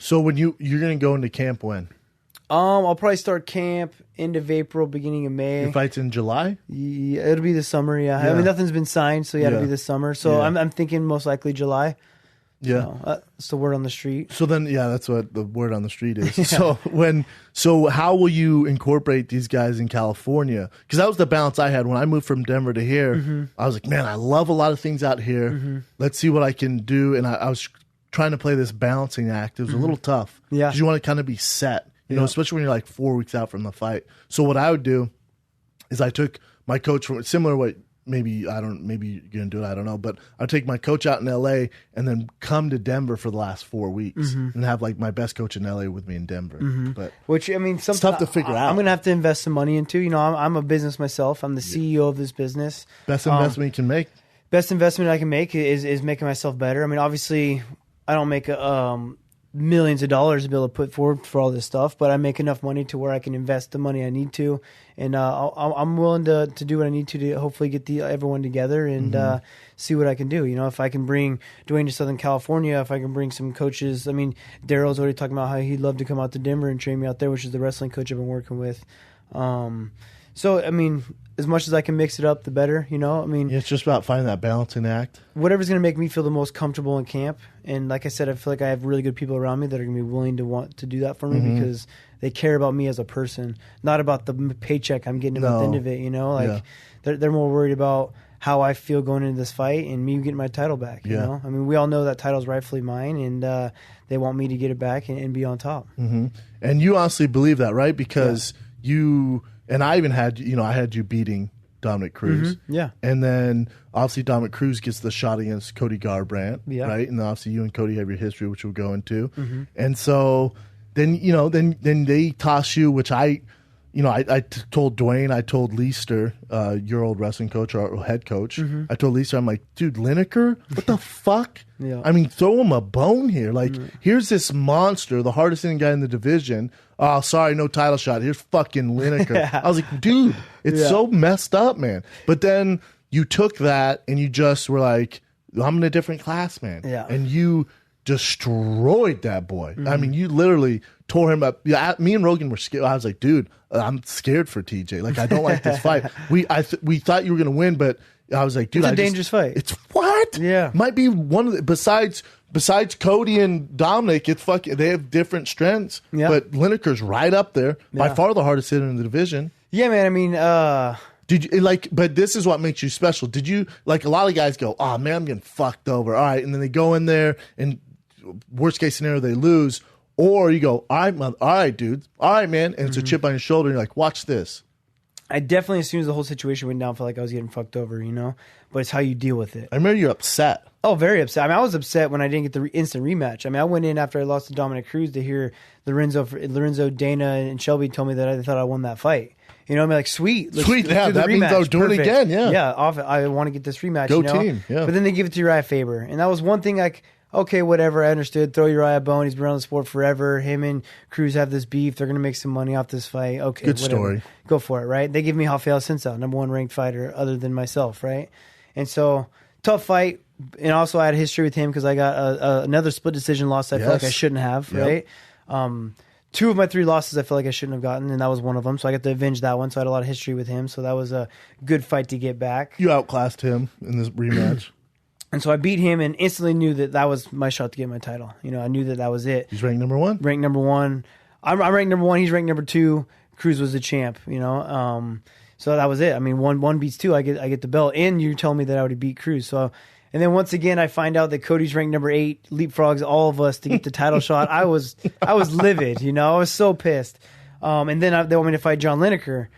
So when you're going to go into camp when? I'll probably start camp end of April, beginning of May. Your fight's in July? Yeah, it'll be this summer, yeah. I mean, nothing's been signed, so it'll be this summer. So I'm thinking most likely July. Yeah. That's the word on the street. So then, that's what the word on the street is. So how will you incorporate these guys in California? Because that was the balance I had when I moved from Denver to here. I was like, man, I love a lot of things out here. Let's see what I can do. And I was trying to play this balancing act. It was a little tough. Yeah. Because you want to kind of be set, you know, especially when you're like 4 weeks out from the fight. So what I would do is I took my coach from similar to what maybe you're going to do it, I don't know, but I'll take my coach out in LA and then come to Denver for the last 4 weeks and have like my best coach in LA with me in Denver. But which, I mean, it's tough to figure out. I'm going to have to invest some money into, you know, I'm a business myself. I'm the CEO of this business. Best investment you can make. Best investment I can make is making myself better. I mean, obviously I don't make millions of dollars to be able to put forward for all this stuff, but I make enough money to where I can invest the money I need to, and I'm willing to do what I need to hopefully get everyone together and see what I can do. You know, if I can bring Dwayne to Southern California, if I can bring some coaches. I mean, Daryl's already talking about how he'd love to come out to Denver and train me out there, which is the wrestling coach I've been working with. So, I mean, as much as I can mix it up, the better, you know? I mean, it's just about finding that balancing act. Whatever's going to make me feel the most comfortable in camp. And like I said, I feel like I have really good people around me that are going to be willing to want to do that for me because they care about me as a person, not about the paycheck I'm getting at the end of it, you know? Like, they're more worried about how I feel going into this fight and me getting my title back, you know? I mean, we all know that title's rightfully mine, and they want me to get it back and be on top. And you honestly believe that, right? Because you... And I even had, you know, I had you beating Dominic Cruz. Yeah. And then obviously Dominic Cruz gets the shot against Cody Garbrandt. Yeah. Right. And then obviously you and Cody have your history, which we'll go into. And so then, you know, then they toss you, which I told Dwayne, I told Leister, your old wrestling coach or head coach, I told Leister, I'm like, dude, Lineker, what the fuck? I mean, throw him a bone here. Like, here's this monster, the hardest hitting guy in the division. Oh, sorry, no title shot. Here's fucking Lineker. I was like, dude, it's so messed up, man. But then you took that and you just were like, I'm in a different class, man. Yeah. And you destroyed that boy. I mean, you literally tore him up. Yeah, me and Rogan were scared. I was like, dude, I'm scared for TJ. Like, I don't like this fight. We thought you were going to win, but I was like, dude, it's a dangerous fight. It's what? Yeah. Might be one of the, besides Cody and Dominic, it's fucking, they have different strengths. Yeah. But Lineker's right up there. By far the hardest hitter in the division. Yeah, man. I mean, did you like, but this is what makes you special. Did you, like, a lot of guys go, oh man, I'm getting fucked over. All right. And then they go in there and worst case scenario, they lose. Or you go, all right, dude. All right, man. And it's a chip on your shoulder. And you're like, watch this. I definitely, as soon as the whole situation went down, felt like I was getting fucked over, you know? But it's how you deal with it. I remember you're upset. Oh, very upset. I mean, I was upset when I didn't get the instant rematch. I mean, I went in after I lost to Dominic Cruz to hear Lorenzo, Dana, and Shelby told me that I thought I won that fight. You know, I mean, like, sweet. Yeah, that means I was doing it again, yeah. Yeah, I want to get this rematch, Go you know? team, yeah. But then they give it to Uriah Faber. And that was one thing, like, okay, whatever, I understood. Throw Uriah a bone. He's been around the sport forever. Him and Cruz have this beef. They're going to make some money off this fight. Okay, good whatever. Story. Go for it, right? They give me Rafael Sensao, number one ranked fighter other than myself, right? And so, tough fight. And also, I had a history with him because I got another split decision loss I feel like I shouldn't have, right? 2 of my 3 losses I feel like I shouldn't have gotten, and that was one of them. So I got to avenge that one. So I had a lot of history with him. So that was a good fight to get back. You outclassed him in this rematch. And so I beat him and instantly knew that was my shot to get my title. You know, I knew that was it. He's ranked number 1? Ranked number 1. I'm ranked number 1. He's ranked number 2. Cruz was the champ, you know. So that was it. I mean, one beats 2. I get the belt. And you told me that I would beat Cruz. So, and then once again, I find out that Cody's ranked number 8, leapfrogs all of us to get the title shot. I was livid, you know. I was so pissed. And then they want me to fight John Lineker.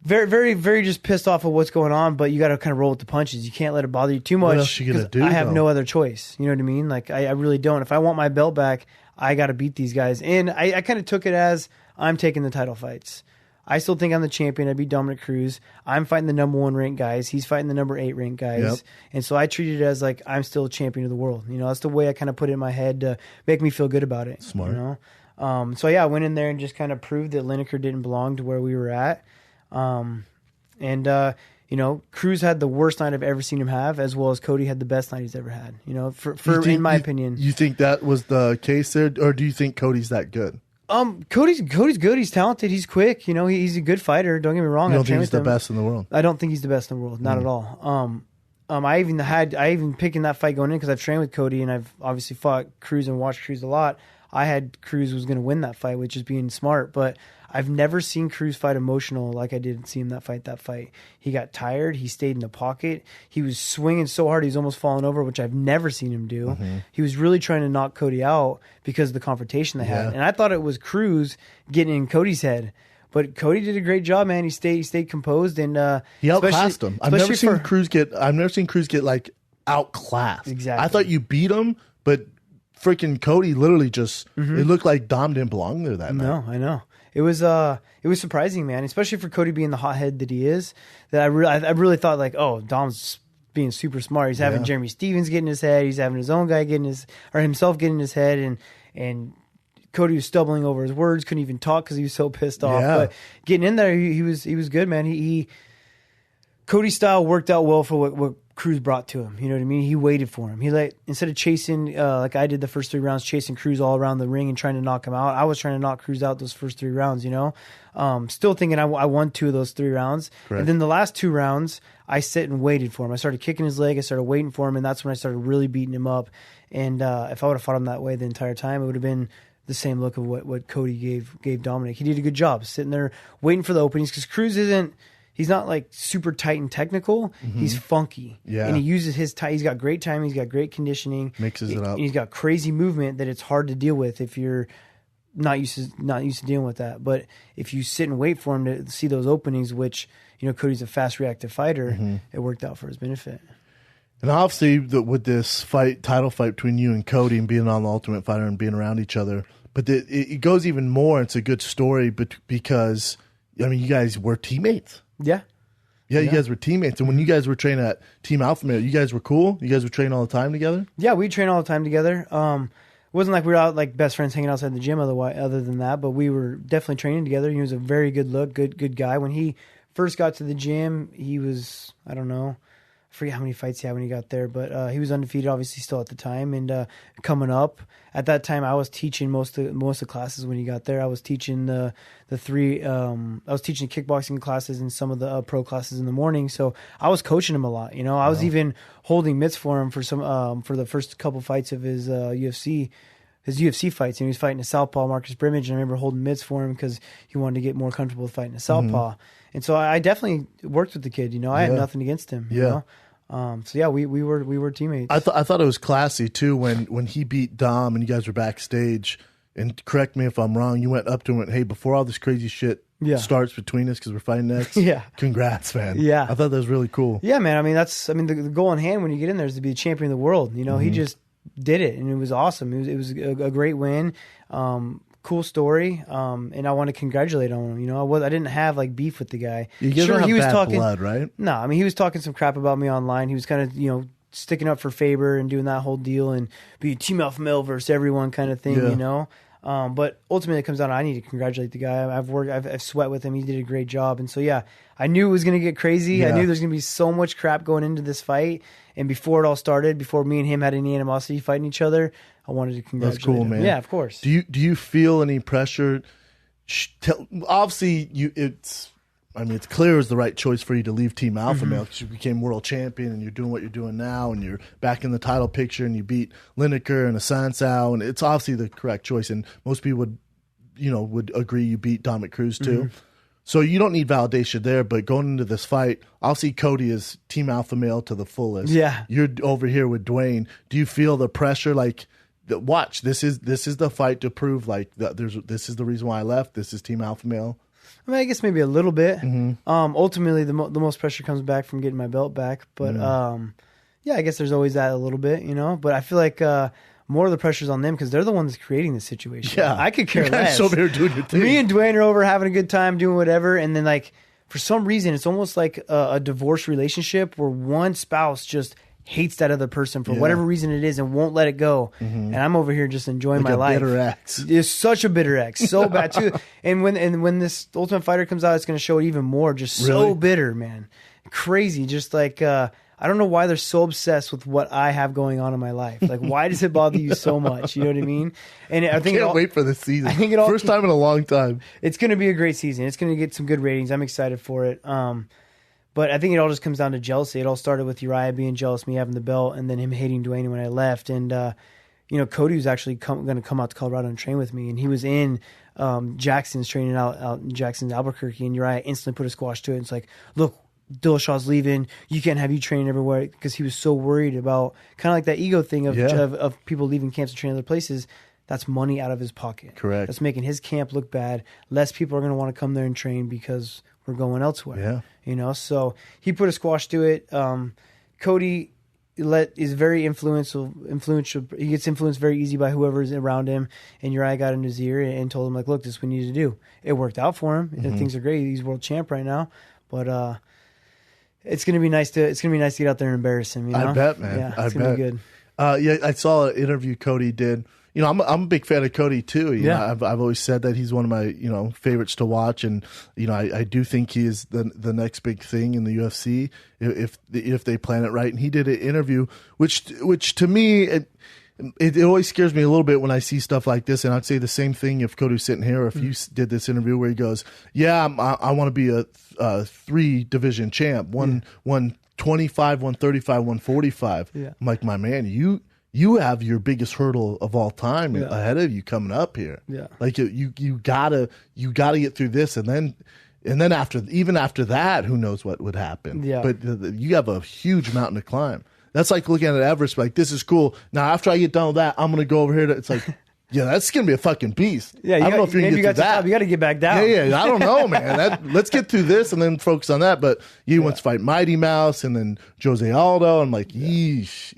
Very, very, very just pissed off of what's going on, but you got to kind of roll with the punches. You can't let it bother you too much. What else you gonna do? I have no other choice. You know what I mean? Like, I really don't. If I want my belt back, I got to beat these guys. And I kind of took it as I'm taking the title fights. I still think I'm the champion. I beat Dominic Cruz. I'm fighting the number 1 ranked guys. He's fighting the number 8 ranked guys. Yep. And so I treated it as like I'm still a champion of the world. You know, that's the way I kind of put it in my head to make me feel good about it. Smart. You know? So yeah, I went in there and just kind of proved that Lineker didn't belong to where we were at. And Cruz had the worst night I've ever seen him have, as well as Cody had the best night he's ever had. In my opinion. You think that was the case there, or do you think Cody's that good? Cody's good. He's talented. He's quick. He's a good fighter. Don't get me wrong. You don't think he's the best in the world? I don't think he's the best in the world. Not at all. I even picked in that fight going in because I've trained with Cody and I've obviously fought Cruz and watched Cruz a lot. I had Cruz was going to win that fight, which is being smart, but I've never seen Cruz fight emotional like I did see him that fight. He got tired. He stayed in the pocket. He was swinging so hard he was almost falling over, which I've never seen him do. Mm-hmm. He was really trying to knock Cody out because of the confrontation they had. And I thought it was Cruz getting in Cody's head. But Cody did a great job, man. He stayed composed and he outclassed him. I've never seen Cruz get like outclassed. Exactly. I thought you beat him, but freaking Cody literally just it looked like Dom didn't belong there that night. No, I know. It was surprising, man, especially for Cody being the hothead that he is. That I really thought like, oh, Dom's being super smart. He's having Jeremy Stevens get in his head. He's having his own guy himself get in his head, and Cody was stumbling over his words, couldn't even talk because he was so pissed off. Yeah. But getting in there, he was good, man. Cody's style worked out well for what Cruz brought to him. You know what I mean? He waited for him. He instead of chasing like I did the first 3 rounds, chasing Cruz all around the ring and trying to knock him out. I was trying to knock Cruz out those first 3 rounds. Still thinking I won 2 of those 3 rounds. Correct. And then the last 2 rounds, I sit and waited for him. I started kicking his leg. I started waiting for him, and that's when I started really beating him up. And if I would have fought him that way the entire time, it would have been the same look of what Cody gave Dominic. He did a good job sitting there waiting for the openings because Cruz he's not like super tight and technical. Mm-hmm. He's funky. Yeah. And he uses his he's got great timing. He's got great conditioning. Mixes it up. And he's got crazy movement that it's hard to deal with if you're not used to dealing with that. But if you sit and wait for him to see those openings, which, Cody's a fast reactive fighter, it worked out for his benefit. And obviously with this title fight between you and Cody and being on the Ultimate Fighter and being around each other, but it goes even more. It's a good story because, you guys were teammates. Yeah. Yeah, you guys were teammates. And when you guys were training at Team Alpha Male, you guys were cool? You guys were training all the time together? Yeah, we train all the time together. It wasn't like we were out like best friends hanging outside the gym other than that, but we were definitely training together. He was a very good look, good guy. When he first got to the gym, he was, I don't know, I forget how many fights he had when he got there, but he was undefeated, obviously, still at the time. And coming up at that time, I was teaching most of the classes when he got there. I was teaching the 3. I was teaching kickboxing classes and some of the pro classes in the morning. So I was coaching him a lot. I was even holding mitts for him for for the first couple fights of his UFC fights. And he was fighting a southpaw, Marcus Brimage, and I remember holding mitts for him because he wanted to get more comfortable with fighting a southpaw. And so I definitely worked with the kid. I had nothing against him. Yeah. We were teammates. I thought it was classy too when he beat Dom and you guys were backstage. And correct me if I'm wrong. You went up to him and went, "Hey, before all this crazy shit starts between us because we're fighting next, congrats, man." Yeah, I thought that was really cool. Yeah, man. The goal in hand when you get in there is to be a champion of the world. He just did it, and it was awesome. It was a great win. Cool story, and I want to congratulate on him. I didn't have like beef with the guy. You guys don't have bad blood, right? No, he was talking some crap about me online. He was kind of sticking up for Faber and doing that whole deal and be Team Alpha Male versus everyone kind of thing. But ultimately it comes down to I need to congratulate the guy. I've sweat with him. He did a great job, and so I knew it was going to get crazy. Yeah. I knew there's going to be so much crap going into this fight, and before it all started, before me and him had any animosity fighting each other, I wanted to congratulate That's cool, him. man. Yeah, of course. Do you feel any pressure? Obviously, it's clear it was the right choice for you to leave Team Alpha Male because you became world champion and you're doing what you're doing now and you're back in the title picture and you beat Lineker and Assunção, and it's obviously the correct choice. And most people would agree you beat Dominic Cruz too. So you don't need validation there. But going into this fight, obviously Cody is Team Alpha Male to the fullest. Yeah, you're over here with Dwayne. Do you feel the pressure like? Watch, this is the fight to prove like this is the reason why I left. This is Team Alpha Male. I guess maybe a little bit. Ultimately, the most pressure comes back from getting my belt back. But I guess there's always that a little bit, But I feel like more of the pressure's on them because they're the ones creating the situation. Yeah, I could care less. Over here doing your thing. Me and Dwayne are over having a good time doing whatever, and then like for some reason, it's almost like a divorce relationship where one spouse just hates that other person for whatever reason it is and won't let it go. And I'm over here just enjoying my life. Bitter ex. It's such a bitter ex. So bad too. And when this Ultimate Fighter comes out, it's going to show it even more. Just so bitter, man. crazy. Just like I don't know why they're so obsessed with what I have going on in my life. Like, why does it bother you so much? You know what I mean? And I think can't wait for this season. I think first time in a long time. It's going to be a great season. It's going to get some good ratings. I'm excited for it. But I think it all just comes down to jealousy. It all started with Uriah being jealous of me having the belt, and then him hating Dwayne when I left. And Cody was actually going to come out to Colorado and train with me, and he was in Jackson's training out in Jackson's Albuquerque, and Uriah instantly put a squash to it. And it's like, look, Dillashaw's leaving. You can't have you training everywhere, because he was so worried about kind of like that ego thing of people leaving camps to train other places. That's money out of his pocket. Correct. That's making his camp look bad. Less people are going to want to come there and train because we're going elsewhere. Yeah. So he put a squash to it. Cody is very influential. He gets influenced very easy by whoever's around him. And Uriah got in his ear and told him, like, look, this is what we need to do. It worked out for him. Mm-hmm. Things are great. He's world champ right now. But it's gonna be nice to get out there and embarrass him. I bet, man. Yeah, it's gonna be good. I saw an interview Cody did. I'm a big fan of Cody too. You know, I've always said that he's one of my favorites to watch, and I do think he is the next big thing in the UFC if they plan it right. And he did an interview, which to me it always scares me a little bit when I see stuff like this. And I'd say the same thing if Cody's sitting here, or if you did this interview where he goes, "Yeah, I want to be a 3-division champ, 125, 135, 145." Yeah. I'm like, my man, you have your biggest hurdle of all time ahead of you coming up here. Yeah. Like you gotta get through this, and then after that, who knows what would happen. Yeah. But you have a huge mountain to climb. That's like looking at Everest, like, this is cool. Now after I get done with that, I'm gonna go over here it's like, yeah, that's gonna be a fucking beast. Yeah, I don't know if you can get through that. You got to get back down. Yeah. I don't know, man. Let's get through this and then focus on that. But he wants to fight Mighty Mouse and then Jose Aldo. I'm like, yeesh.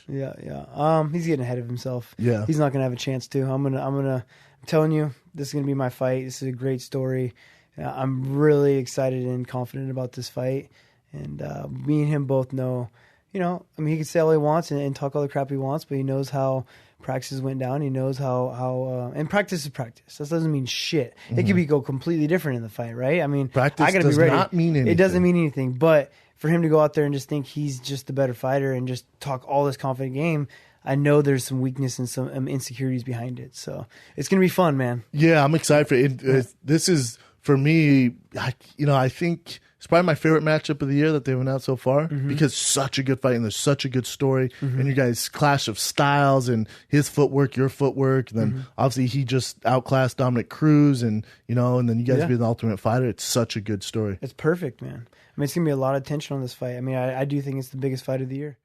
Yeah. He's getting ahead of himself. Yeah, he's not gonna have a chance to. I'm telling you, this is gonna be my fight. This is a great story. I'm really excited and confident about this fight. And me and him both know. He can say all he wants and talk all the crap he wants, but he knows how practices went down. He knows how and practice is practice. That doesn't mean shit. Mm-hmm. It could go completely different in the fight, right? I mean, practice I gotta does be ready. Not mean anything. It doesn't mean anything. But for him to go out there and just think he's just the better fighter and just talk all this confident game, I know there's some weakness and some insecurities behind it. So it's gonna be fun, man. Yeah, I'm excited for it. This is, for me, I think it's probably my favorite matchup of the year that they've announced so far, because such a good fight and there's such a good story, and you guys' clash of styles and his footwork, your footwork, and then obviously he just outclassed Dominic Cruz, and and then you guys be the Ultimate Fighter. It's such a good story. It's perfect, man. I mean, it's gonna be a lot of tension on this fight. I mean, I do think it's the biggest fight of the year.